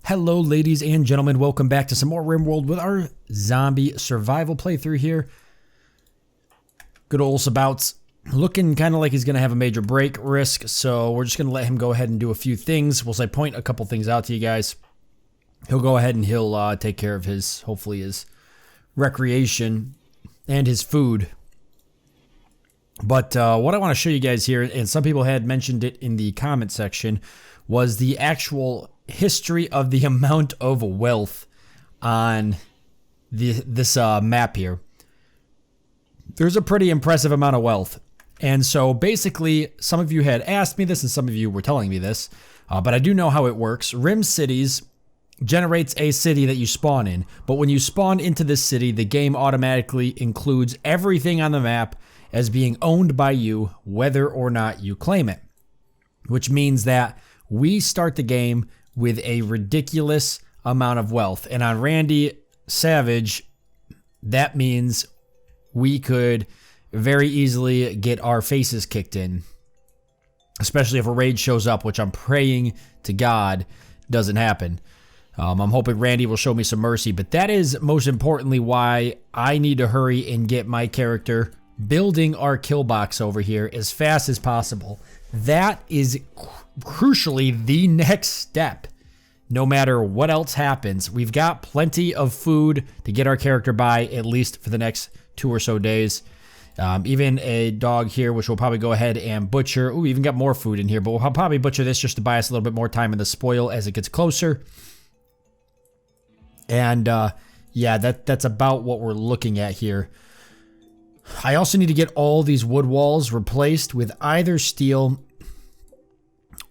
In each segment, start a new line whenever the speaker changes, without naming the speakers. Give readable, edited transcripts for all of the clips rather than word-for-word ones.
Hello, ladies and gentlemen. Welcome back to some more Rimworld with our zombie survival playthrough here. Good old Sabouts looking kind of like he's going to have a major break risk, so we're just going to let him go ahead and do a few things. We'll say point a couple things out to you guys. He'll go ahead and he'll take care of his, hopefully his recreation and his food. But what I want to show you guys here, and some people had mentioned it in the comment section, was the actual history of the amount of wealth on this map here. There's a pretty impressive amount of wealth. And so basically, some of you had asked me this and some of you were telling me this, but I do know how it works. Rim Cities generates a city that you spawn in, but when you spawn into this city, the game automatically includes everything on the map as being owned by you, whether or not you claim it. Which means that we start the game with a ridiculous amount of wealth. And on Randy Savage, that means we could very easily get our faces kicked in. Especially if a raid shows up, which I'm praying to God doesn't happen. I'm hoping Randy will show me some mercy. But that is most importantly why I need to hurry and get my character building our kill box over here as fast as possible. That is crucially the next step. No matter what else happens, we've got plenty of food to get our character by, at least for the next 2 or so days. Even a dog here, which we'll probably go ahead and butcher. Ooh, we even got more food in here, but we'll probably butcher this just to buy us a little bit more time in the spoil as it gets closer. And yeah, that's about what we're looking at here. I also need to get all these wood walls replaced with either steel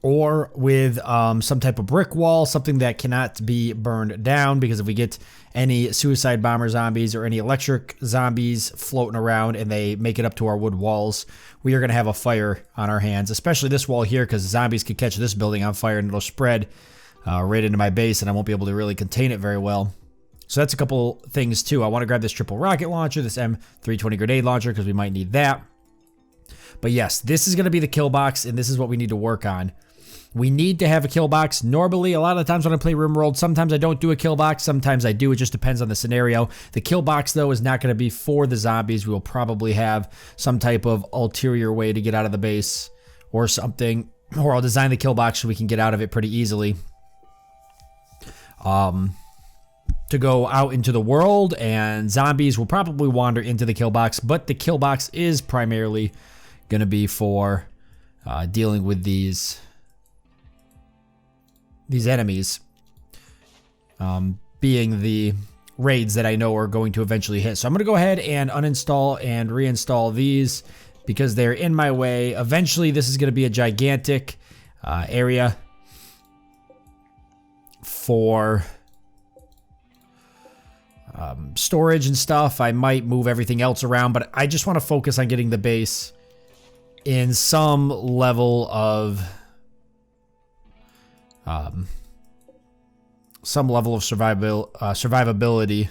or with some type of brick wall, something that cannot be burned down, because if we get any suicide bomber zombies or any electric zombies floating around and they make it up to our wood walls, we are going to have a fire on our hands, especially this wall here, because zombies could catch this building on fire and it'll spread right into my base and I won't be able to really contain it very well. So that's a couple things too. I want to grab this triple rocket launcher, this M320 grenade launcher, because we might need that. But yes, this is going to be the kill box, and this is what we need to work on. We need to have a kill box. Normally, a lot of the times when I play Rimworld, sometimes I don't do a kill box, sometimes I do. It just depends on the scenario. The kill box, though, is not going to be for the zombies. We will probably have some type of ulterior way to get out of the base or something. Or I'll design the kill box so we can get out of it pretty easily. To go out into the world, and zombies will probably wander into the kill box, but the kill box is primarily going to be for dealing with these enemies, being the raids that I know are going to eventually hit. So I'm going to go ahead and uninstall and reinstall these because they're in my way. Eventually, this is going to be a gigantic area for storage and stuff. I might move everything else around, but I just want to focus on getting the base in some level of survivability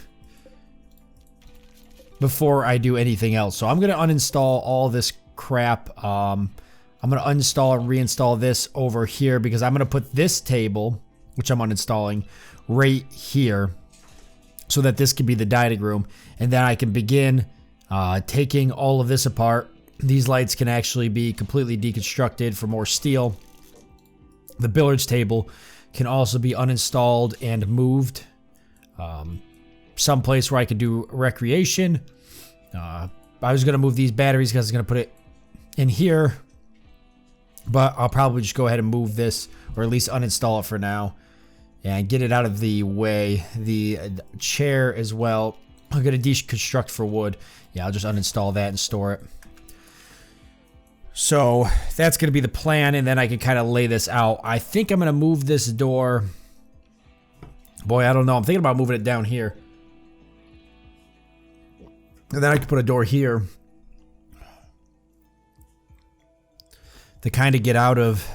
before I do anything else. So I'm going to uninstall all this crap. I'm going to uninstall and reinstall this over here because I'm going to put this table, which I'm uninstalling, right here, so that this can be the dining room, and then I can begin taking all of this apart. These lights can actually be completely deconstructed for more steel. The billiards table can also be uninstalled and moved someplace where I could do recreation. I was going to move these batteries because I was going to put it in here, but I'll probably just go ahead and move this, or at least uninstall it for now, and get it out of the way. The chair as well, I'm going to deconstruct for wood. Yeah, I'll just uninstall that and store it. So that's going to be the plan, and then I can kind of lay this out. I think I'm going to move this door. Boy, I don't know. I'm thinking about moving it down here. And then I can put a door here to kind of get out of...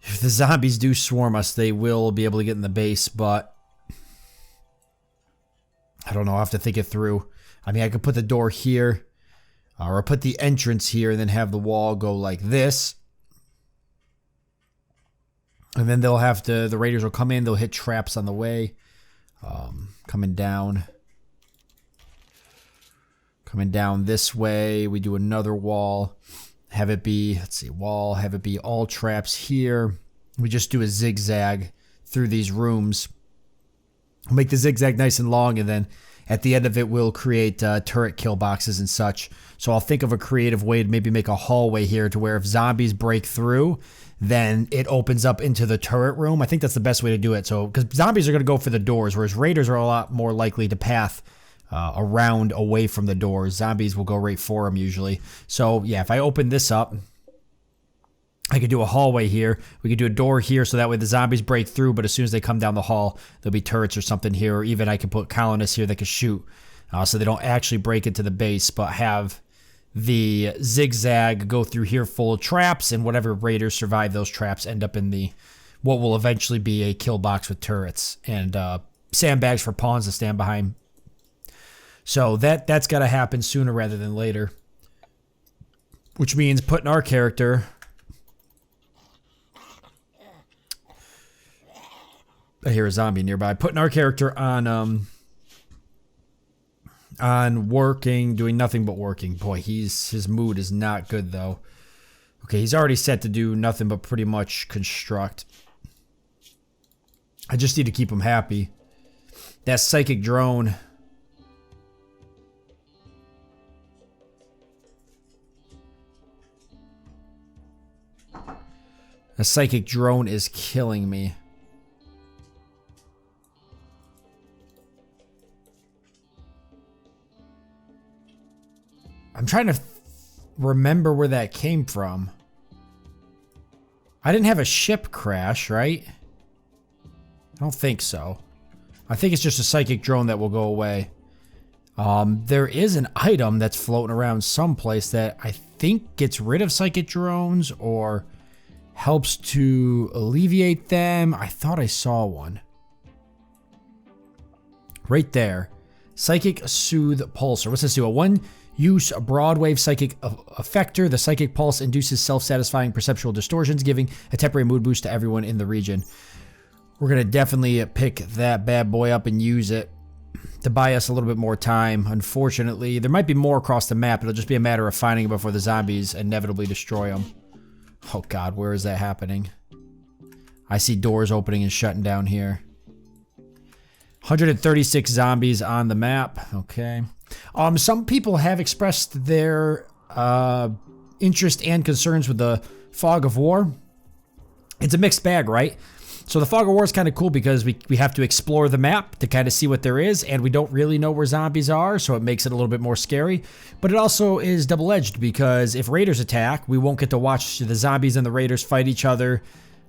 if the zombies do swarm us, they will be able to get in the base, but I don't know. I'll have to think it through. I mean, I could put the door here, or put the entrance here, and then have the wall go like this. And then they'll have to, the raiders will come in, they'll hit traps on the way. Coming down. Coming down this way, we do another wall. Have it be, let's see, wall, have it be all traps here. We just do a zigzag through these rooms. We'll make the zigzag nice and long, and then at the end of it, we'll create turret kill boxes and such. So I'll think of a creative way to maybe make a hallway here to where if zombies break through, then it opens up into the turret room. I think that's the best way to do it. So, because zombies are going to go for the doors, whereas raiders are a lot more likely to path around away from the doors. Zombies will go right for them usually. So yeah, if I open this up, I could do a hallway here. We could do a door here so that way the zombies break through, but as soon as they come down the hall, there'll be turrets or something here, or even I can put colonists here that can shoot so they don't actually break into the base, but have the zigzag go through here full of traps, and whatever raiders survive those traps end up in the what will eventually be a kill box with turrets and sandbags for pawns to stand behind. So that's got to happen sooner rather than later, which means putting our character... I hear a zombie nearby. Putting our character on working, doing nothing but working. Boy, his mood is not good though. Okay, he's already set to do nothing but pretty much construct. I just need to keep him happy. That psychic drone. The psychic drone is killing me. I'm trying to remember where that came from. I didn't have a ship crash, right? I don't think so. I think it's just a psychic drone that will go away. There is an item that's floating around someplace that I think gets rid of psychic drones or helps to alleviate them. I thought I saw one. Right there. Psychic Soothe Pulsar. What's this do? A one-use broadwave psychic effector. The psychic pulse induces self-satisfying perceptual distortions, giving a temporary mood boost to everyone in the region. We're going to definitely pick that bad boy up and use it to buy us a little bit more time. Unfortunately, there might be more across the map. It'll just be a matter of finding it before the zombies inevitably destroy them. Oh God, where is that happening? I see doors opening and shutting down here. 136 zombies on the map. Okay. Some people have expressed their interest and concerns with the Fog of War. It's a mixed bag, right? So the Fog of War is kind of cool because we have to explore the map to kind of see what there is, and we don't really know where zombies are, so it makes it a little bit more scary. But it also is double-edged because if raiders attack, we won't get to watch the zombies and the raiders fight each other.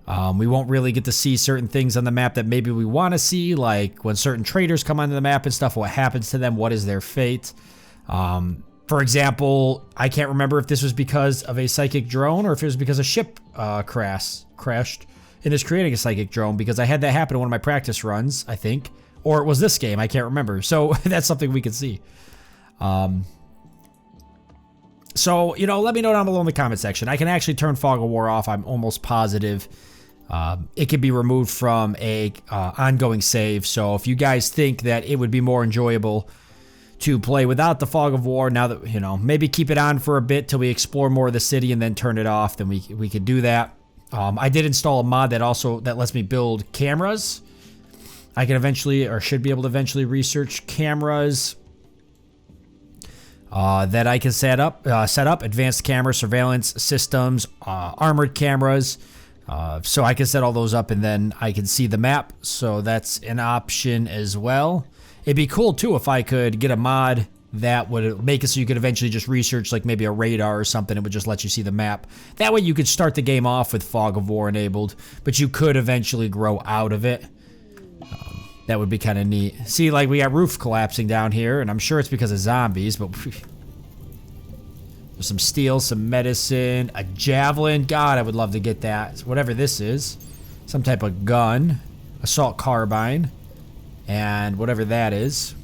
We won't really get to see certain things on the map that maybe we want to see, like when certain traders come onto the map and stuff, what happens to them, what is their fate. For example, I can't remember if this was because of a psychic drone or if it was because a ship crashed and is creating a psychic drone, because I had that happen in one of my practice runs, I think. Or it was this game, I can't remember. So that's something we could see. So, you know, let me know down below in the comment section. I can actually turn Fog of War off, I'm almost positive. It can be removed from a ongoing save. So if you guys think that it would be more enjoyable to play without the Fog of War, now that, you know, maybe keep it on for a bit till we explore more of the city and then turn it off, then we could do that. I did install a mod that lets me build cameras. I can eventually, or should be able to eventually, research cameras that I can set up advanced camera surveillance systems, armored cameras. So I can set all those up and then I can see the map. So that's an option as well. It'd be cool too if I could get a mod that would make it so you could eventually just research like maybe a radar or something. It would just let you see the map. That way you could start the game off with Fog of War enabled, but you could eventually grow out of it. That would be kind of neat. See, like we got roof collapsing down here, and I'm sure it's because of zombies, but there's some steel, some medicine, a javelin. God, I would love to get that. Whatever this is. Some type of gun, assault carbine, and whatever that is.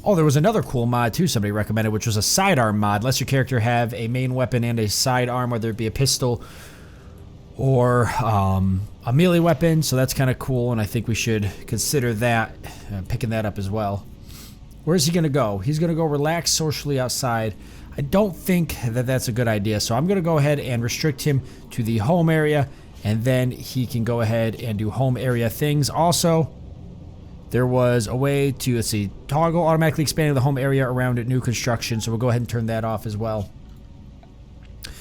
Oh, there was another cool mod too somebody recommended, which was a sidearm mod. Lets your character have a main weapon and a sidearm, whether it be a pistol or a melee weapon, so that's kind of cool, and I think we should consider that, picking that up as well. Where's he going to go? He's going to go relax socially outside. I don't think that that's a good idea, so I'm going to go ahead and restrict him to the home area, and then he can go ahead and do home area things. Also, there was a way to, let's see, toggle automatically expanding the home area around new construction, so we'll go ahead and turn that off as well.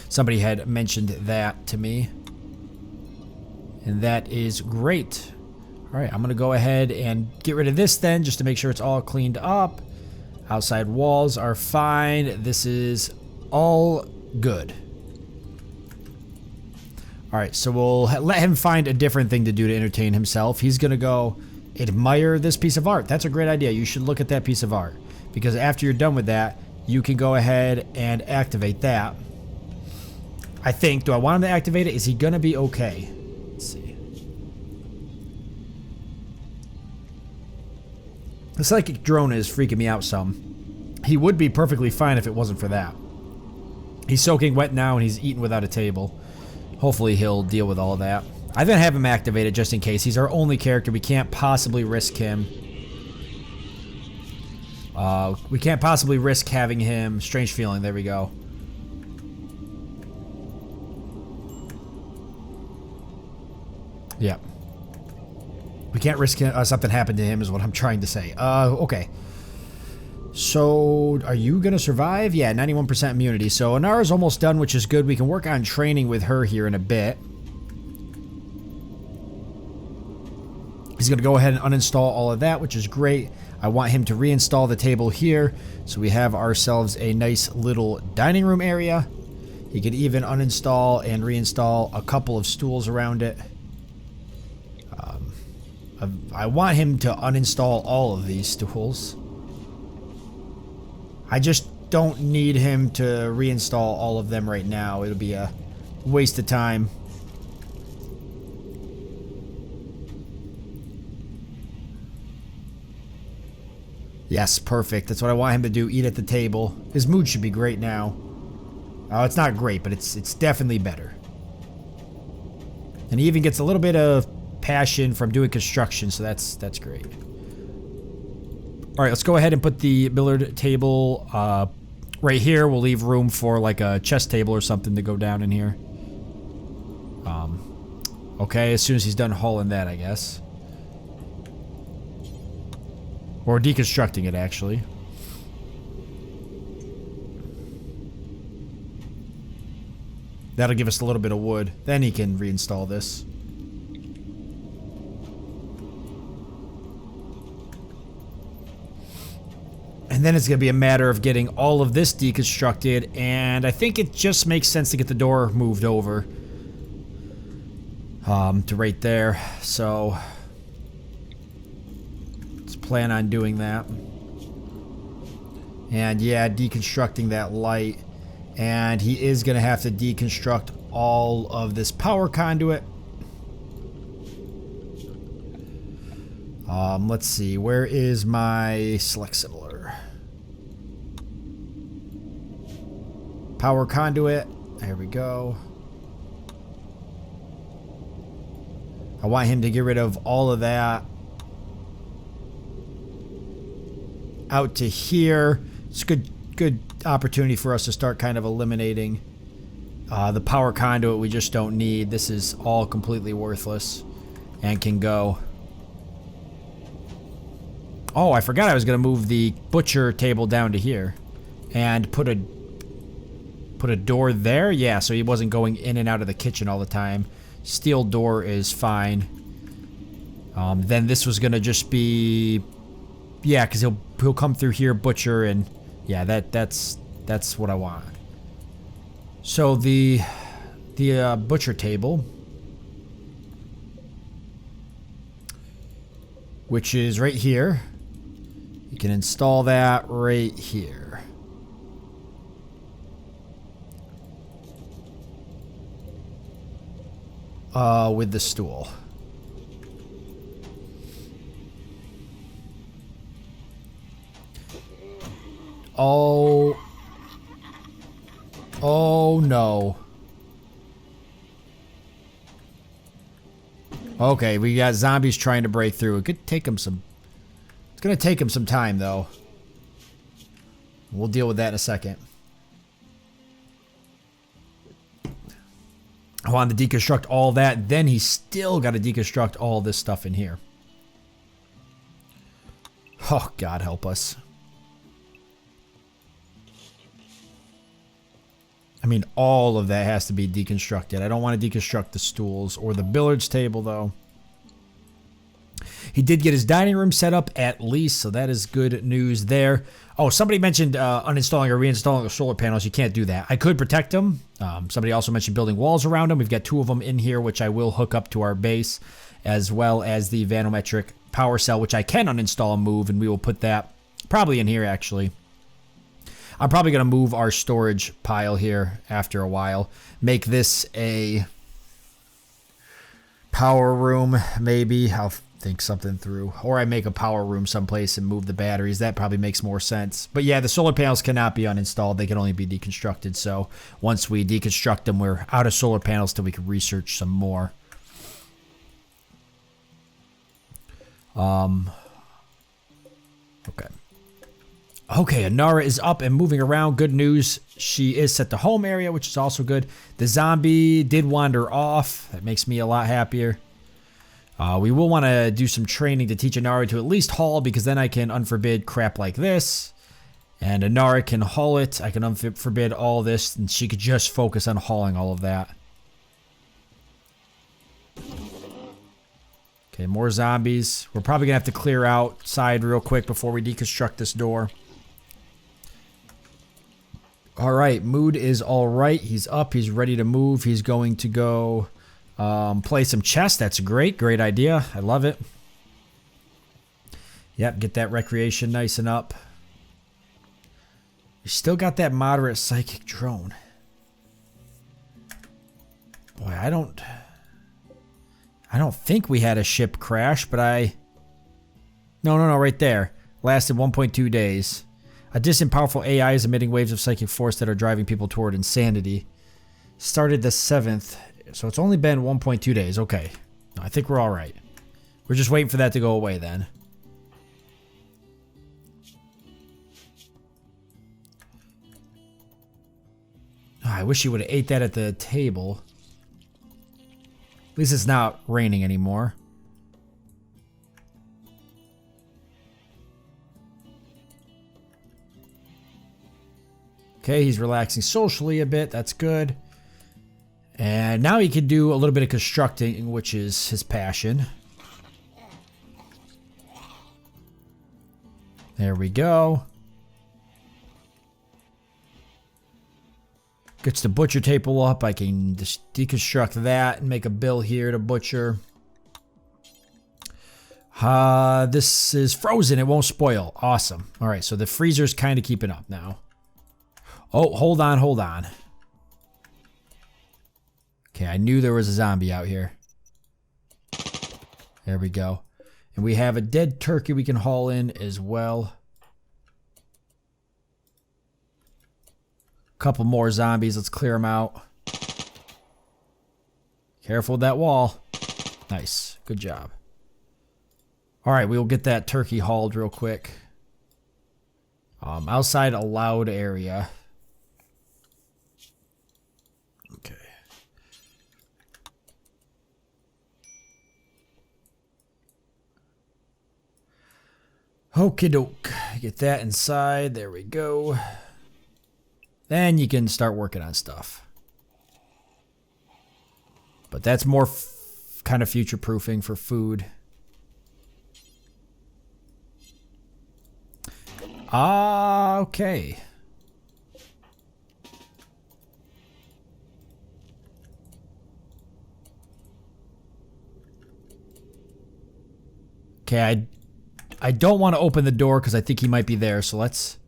Somebody had mentioned that to me, and that is great. All right, I'm going to go ahead and get rid of this then, just to make sure it's all cleaned up. Outside walls are fine. This is all good. All right, so we'll let him find a different thing to do to entertain himself. He's going to go admire this piece of art. That's a great idea. You should look at that piece of art, because after you're done with that, you can go ahead and activate that. I think. Do I want him to activate it? Is he going to be okay? Let's see. The psychic drone is freaking me out some. He would be perfectly fine if it wasn't for that. He's soaking wet now and he's eating without a table. Hopefully he'll deal with all of that. I then have him activated just in case. He's our only character. We can't possibly risk him. We can't possibly risk having him. Strange feeling. There we go. Yeah. We can't risk something happen to him is what I'm trying to say. Okay. So, are you going to survive? Yeah, 91% immunity. So, Anara's almost done, which is good. We can work on training with her here in a bit. He's going to go ahead and uninstall all of that, which is great. I want him to reinstall the table here, so we have ourselves a nice little dining room area. He can even uninstall and reinstall a couple of stools around it. I want him to uninstall all of these stools. I just don't need him to reinstall all of them right now. It'll be a waste of time. Yes, perfect. That's what I want him to do. Eat at the table. His mood should be great now. Oh, it's not great, but it's definitely better. And he even gets a little bit of passion from doing construction, so that's great. All right, let's go ahead and put the billiard table right here. We'll leave room for like a chess table or something to go down in here. Okay, as soon as he's done hauling that, I guess. Or deconstructing it, actually. That'll give us a little bit of wood. Then he can reinstall this. And then it's going to be a matter of getting all of this deconstructed, and I think it just makes sense to get the door moved over to right there. So let's plan on doing that. And yeah, deconstructing that light. And he is going to have to deconstruct all of this power conduit. Let's see, where is my select similar? Power conduit. There we go. I want him to get rid of all of that. Out to here. It's a good opportunity for us to start kind of eliminating the power conduit we just don't need. This is all completely worthless and can go. Oh, I forgot I was going to move the butcher table down to here and put a door there. Yeah, so he wasn't going in and out of the kitchen all the time. Steel door is fine. Then this was going to just be, yeah, because he'll come through here, butcher, and yeah, that's what I want. So the butcher table, which is right here, you can install that right here. With the stool. Oh no. Okay, we got zombies trying to break through. It could take them some... It's going to take them some time, though. We'll deal with that in a second. I wanted to deconstruct all that. Then he's still got to deconstruct all this stuff in here. Oh, God help us. I mean, all of that has to be deconstructed. I don't want to deconstruct the stools or the billiards table, though. He did get his dining room set up at least, so that is good news there. Oh, somebody mentioned uninstalling or reinstalling the solar panels. You can't do that. I could protect them. Somebody also mentioned building walls around them. We've got 2 of them in here, which I will hook up to our base, as well as the vanometric power cell, which I can uninstall and move, and we will put that probably in here, actually. I'm probably going to move our storage pile here after a while. Make this a power room, maybe. I'll think something through. Or I make a power room someplace and move the batteries. That probably makes more sense. But yeah, the solar panels cannot be uninstalled. They can only be deconstructed. So once we deconstruct them, we're out of solar panels till we can research some more. Okay. Okay, Anara is up and moving around. Good news. She is set to home area, which is also good. The zombie did wander off. That makes me a lot happier. We will want to do some training to teach Anara to at least haul, because then I can unforbid crap like this. And Anara can haul it. I can unforbid all this, and she could just focus on hauling all of that. Okay, more zombies. We're probably going to have to clear outside real quick before we deconstruct this door. All right, Mood is all right. He's up. He's ready to move. He's going to go play some chess. That's great. Great idea. I love it. Yep, get that recreation nice and up. We still got that moderate psychic drone. Boy, I don't think we had a ship crash, but No, right there. Lasted 1.2 days. A distant powerful AI is emitting waves of psychic force that are driving people toward insanity. Started the 7th, so it's only been 1.2 days. Okay. No, I think we're all right. We're just waiting for that to go away then. Oh, I wish you would have ate that at the table. At least it's not raining anymore. Okay, he's relaxing socially a bit. That's good. And now he can do a little bit of constructing, which is his passion. There we go. Gets the butcher table up. I can just deconstruct that and make a bill here to butcher. This is frozen. It won't spoil. Awesome. All right, so the freezer's kind of keeping up now. Oh, hold on. Okay, I knew there was a zombie out here. There we go. And we have a dead turkey we can haul in as well. Couple more zombies. Let's clear them out. Careful with that wall. Nice. Good job. All right, we'll get that turkey hauled real quick. Outside allowed area. Okay. Okie doke. Get that inside. There we go. Then you can start working on stuff. But that's more kind of future-proofing for food. Okay. Okay, I don't want to open the door because I think he might be there, so let's...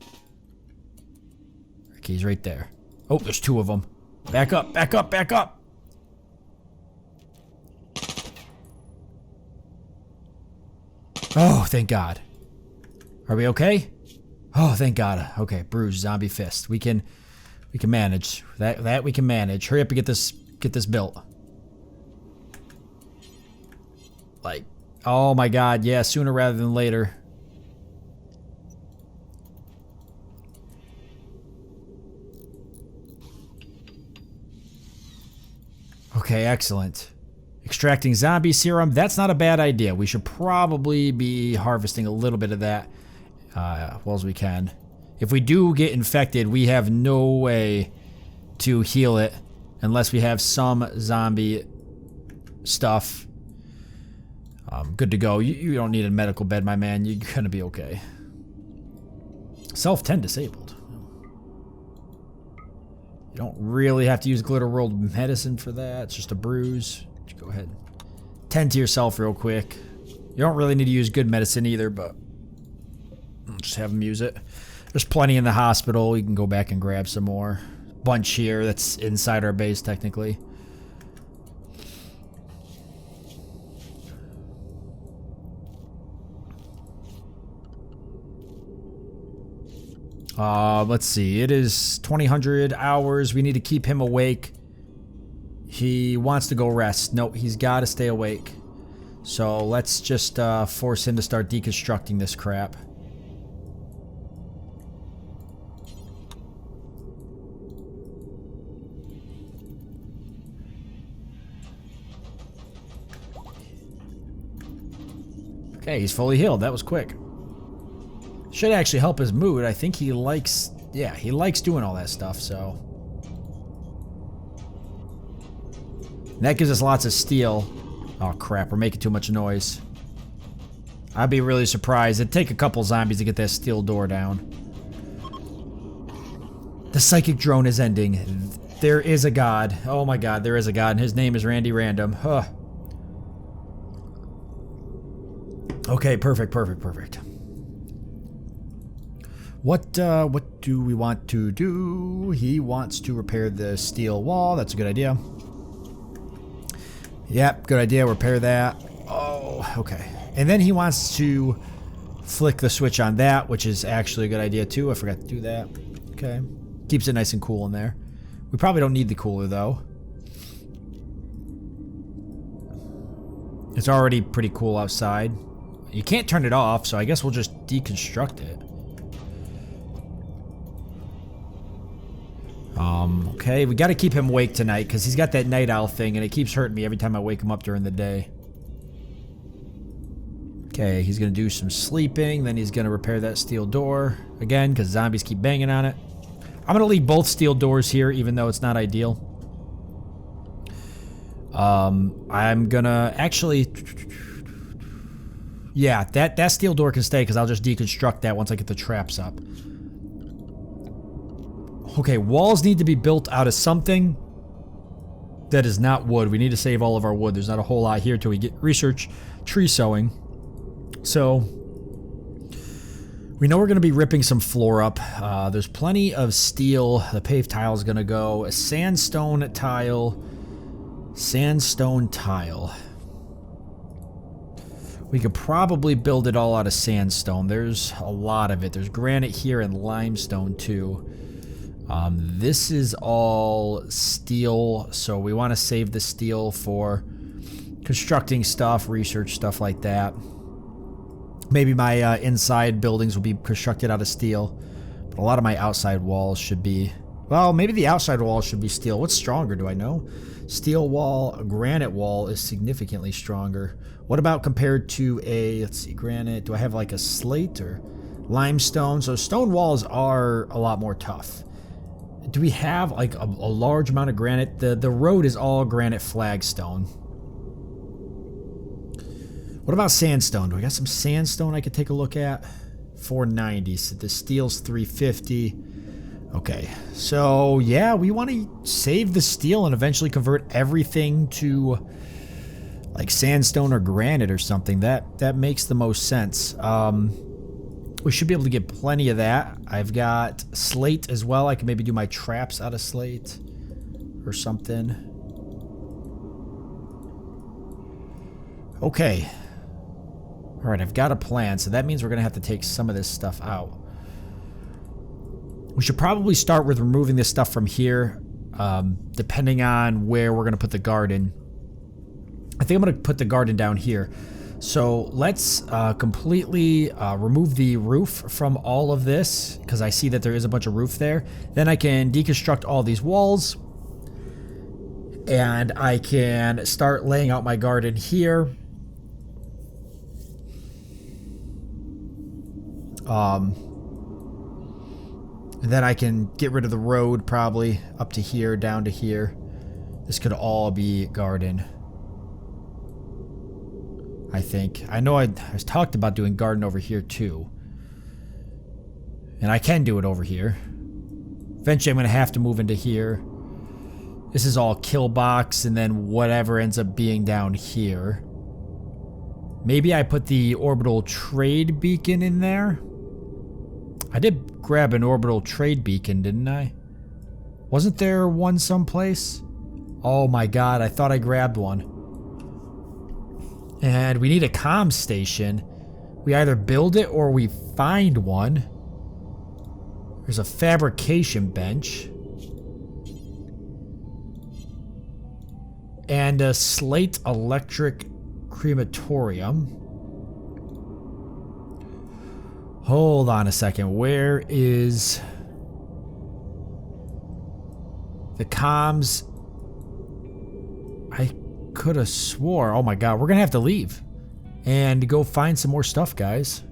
Okay, he's right there. Oh, there's 2 of them. Back up, back up, back up! Oh, thank God. Are we okay? Oh, thank God. Okay, bruise, zombie fist. We can manage. That we can manage. Hurry up and get this built. Like, oh my god, yeah, sooner rather than later. Okay, excellent. Extracting zombie serum, that's not a bad idea. We should probably be harvesting a little bit of that well as we can. If we do get infected, we have no way to heal it unless we have some zombie stuff. Good to go. You don't need a medical bed, my man. You're gonna be okay. Self-10 disabled. You don't really have to use glitter world medicine for that. It's just a bruise. Go ahead. Tend to yourself real quick. You don't really need to use good medicine either, but just have them use it. There's plenty in the hospital. You can go back and grab some more. Bunch here that's inside our base, technically. Let's see. It is 2000 hours. We need to keep him awake. He wants to go rest. No, he's got to stay awake. So let's just force him to start deconstructing this crap. Okay, he's fully healed. That was quick. Should actually help his mood. I think he likes, yeah, he likes doing all that stuff, so. And that gives us lots of steel. Oh crap, we're making too much noise. I'd be really surprised. It'd take a couple zombies to get that steel door down. The psychic drone is ending. There is a god. Oh my god, there is a god, and his name is Randy Random. Huh. Okay, perfect. What do we want to do? He wants to repair the steel wall. That's a good idea. Yep, good idea. Repair that. Oh, okay. And then he wants to flick the switch on that, which is actually a good idea too. I forgot to do that. Okay. Keeps it nice and cool in there. We probably don't need the cooler though. It's already pretty cool outside. You can't turn it off, so I guess we'll just deconstruct it. Okay, we gotta keep him awake tonight because he's got that night owl thing and it keeps hurting me every time I wake him up during the day. Okay, he's gonna do some sleeping, then he's gonna repair that steel door again because zombies keep banging on it. I'm gonna leave both steel doors here even though it's not ideal. I'm gonna actually, yeah, that steel door can stay because I'll just deconstruct that once I get the traps up. Okay, walls need to be built out of something that is not wood. We need to save all of our wood. There's not a whole lot here till we get research tree sowing. So, we know we're going to be ripping some floor up. There's plenty of steel. The paved tile is going to go. A sandstone tile. Sandstone tile. We could probably build it all out of sandstone. There's a lot of it. There's granite here and limestone too. This is all steel, so we want to save the steel for constructing stuff, research stuff like that. Maybe my inside buildings will be constructed out of steel, but a lot of my outside walls should be, well, maybe the outside walls should be steel. What's stronger, do I know? Steel wall, granite wall is significantly stronger. What about compared to a, let's see, granite, do I have like a slate or limestone? So stone walls are a lot more tough. Do we have like a large amount of granite? The road is all granite flagstone. What about sandstone? Do I got some sandstone I could take a look at? 490. So the steel's 350. Okay. So yeah, we want to save the steel and eventually convert everything to like sandstone or granite or something. That makes the most sense. We should be able to get plenty of that. I've got slate as well. I can maybe do my traps out of slate or something. Okay. All right, I've got a plan. So that means we're going to have to take some of this stuff out. We should probably start with removing this stuff from here, depending on where we're going to put the garden. I think I'm going to put the garden down here. So let's completely remove the roof from all of this, because I see that there is a bunch of roof there. Then I can deconstruct all these walls, and I can start laying out my garden here. And then I can get rid of the road probably up to here, down to here. This could all be garden, I think. I know I talked about doing garden over here too. And I can do it over here. Eventually I'm going to have to move into here. This is all kill box, and then whatever ends up being down here. Maybe I put the orbital trade beacon in there. I did grab an orbital trade beacon, didn't I? Wasn't there one someplace? Oh my god, I thought I grabbed one. And we need a comm station. We either build it or we find one. There's a fabrication bench. And a slate electric crematorium. Hold on a second. Where is the comms? I could have swore. Oh my god, we're gonna have to leave and go find some more stuff, guys.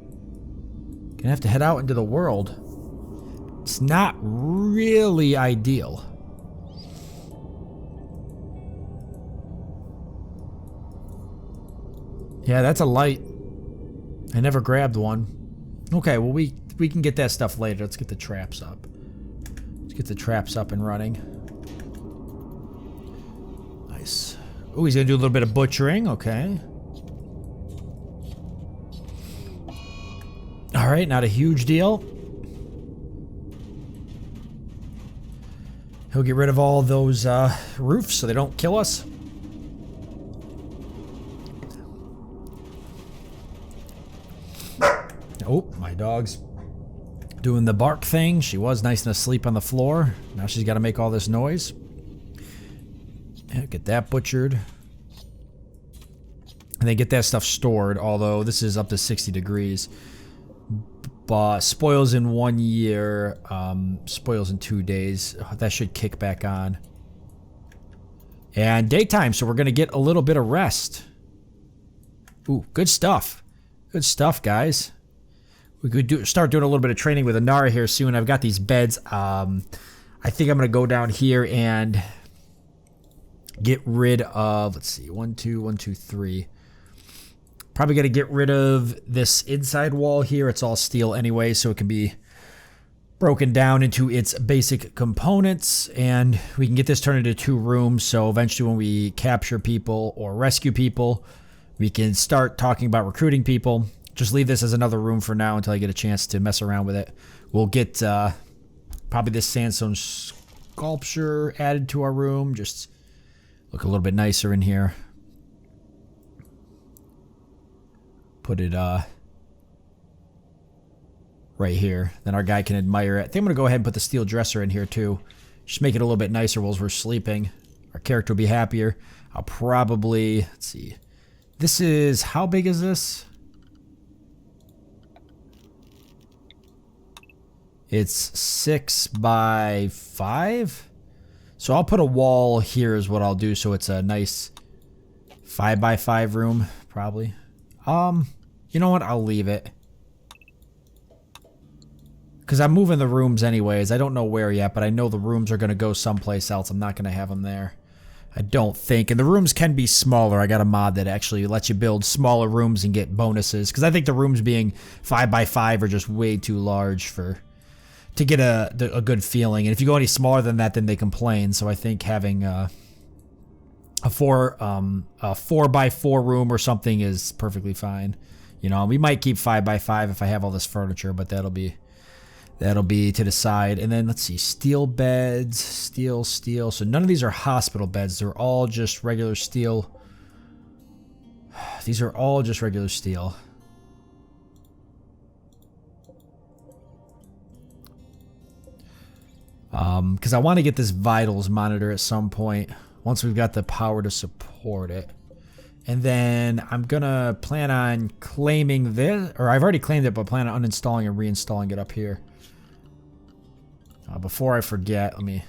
Gonna have to head out into the world. It's not really ideal. Yeah, that's a light. I never grabbed one. Okay, well we can get that stuff later. Let's get the traps up. Let's get the traps up and running. Nice. Oh, he's gonna do a little bit of butchering. Okay. All right, not a huge deal. He'll get rid of all those roofs so they don't kill us. Oh, my dog's doing the bark thing. She was nice and asleep on the floor. Now she's got to make all this noise. Yeah, get that butchered. And then get that stuff stored, although this is up to 60 degrees. But spoils in 1 year, spoils in 2 days. That should kick back on. And daytime, so we're going to get a little bit of rest. Ooh, good stuff. Good stuff, guys. We could start doing a little bit of training with Inara here soon. I've got these beds. I think I'm going to go down here and get rid of, let's see, 1, 2, 3. Probably going to get rid of this inside wall here. It's all steel anyway, so it can be broken down into its basic components. And we can get this turned into 2 rooms, so eventually when we capture people or rescue people, we can start talking about recruiting people. Just leave this as another room for now until I get a chance to mess around with it. We'll get probably this sandstone sculpture added to our room. Just look a little bit nicer in here. Put it right here. Then our guy can admire it. I think I'm going to go ahead and put the steel dresser in here too. Just make it a little bit nicer while we're sleeping. Our character will be happier. I'll probably, let's see. This is, how big is this? It's 6 by 5. So I'll put a wall here is what I'll do. So it's a nice 5 by 5 room, probably. You know what? I'll leave it. Because I'm moving the rooms anyways. I don't know where yet, but I know the rooms are going to go someplace else. I'm not going to have them there. I don't think. And the rooms can be smaller. I got a mod that actually lets you build smaller rooms and get bonuses. Because I think the rooms being 5 by 5 are just way too large to get a good feeling. And if you go any smaller than that, then they complain. So I think having a 4 by 4 room or something is perfectly fine. You know, we might keep 5 by 5 if I have all this furniture, but that'll be to decide. And then let's see, steel beds, steel. So none of these are hospital beds. They're all just regular steel. These are all just regular steel. Because I want to get this vitals monitor at some point once we've got the power to support it. And then I'm gonna plan on claiming this, or I've already claimed it, but plan on uninstalling and reinstalling it up here. Before I forget, let me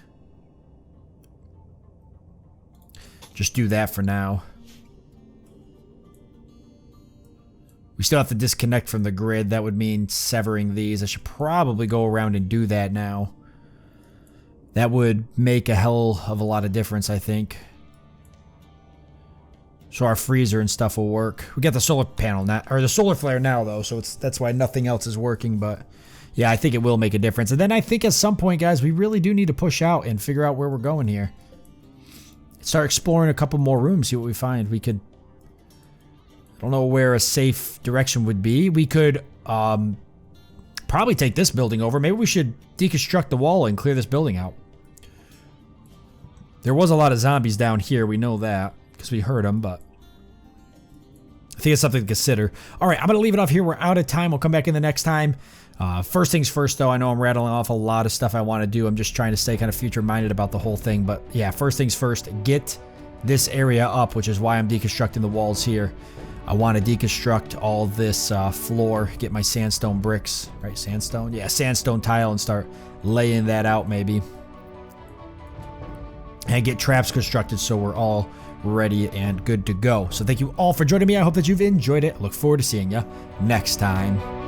just do that for now. We still have to disconnect from the grid. That would mean severing these. I should probably go around and do that now. That would make a hell of a lot of difference, I think. So our freezer and stuff will work. We got the solar panel now, or the solar flare now, though, so that's why nothing else is working, but yeah, I think it will make a difference. And then I think at some point, guys, we really do need to push out and figure out where we're going here. Start exploring a couple more rooms, see what we find. We could... I don't know where a safe direction would be. We could probably take this building over. Maybe we should deconstruct the wall and clear this building out. There was a lot of zombies down here. We know that because we heard them, but I think it's something to consider. All right, I'm going to leave it off here. We're out of time. We'll come back in the next time. First things first, though, I know I'm rattling off a lot of stuff I want to do. I'm just trying to stay kind of future-minded about the whole thing. But yeah, first things first, get this area up, which is why I'm deconstructing the walls here. I want to deconstruct all this floor, get my sandstone bricks, right? Sandstone? Yeah, sandstone tile and start laying that out maybe. And get traps constructed so we're all ready and good to go. So thank you all for joining me. I hope that you've enjoyed it. Look forward to seeing you next time.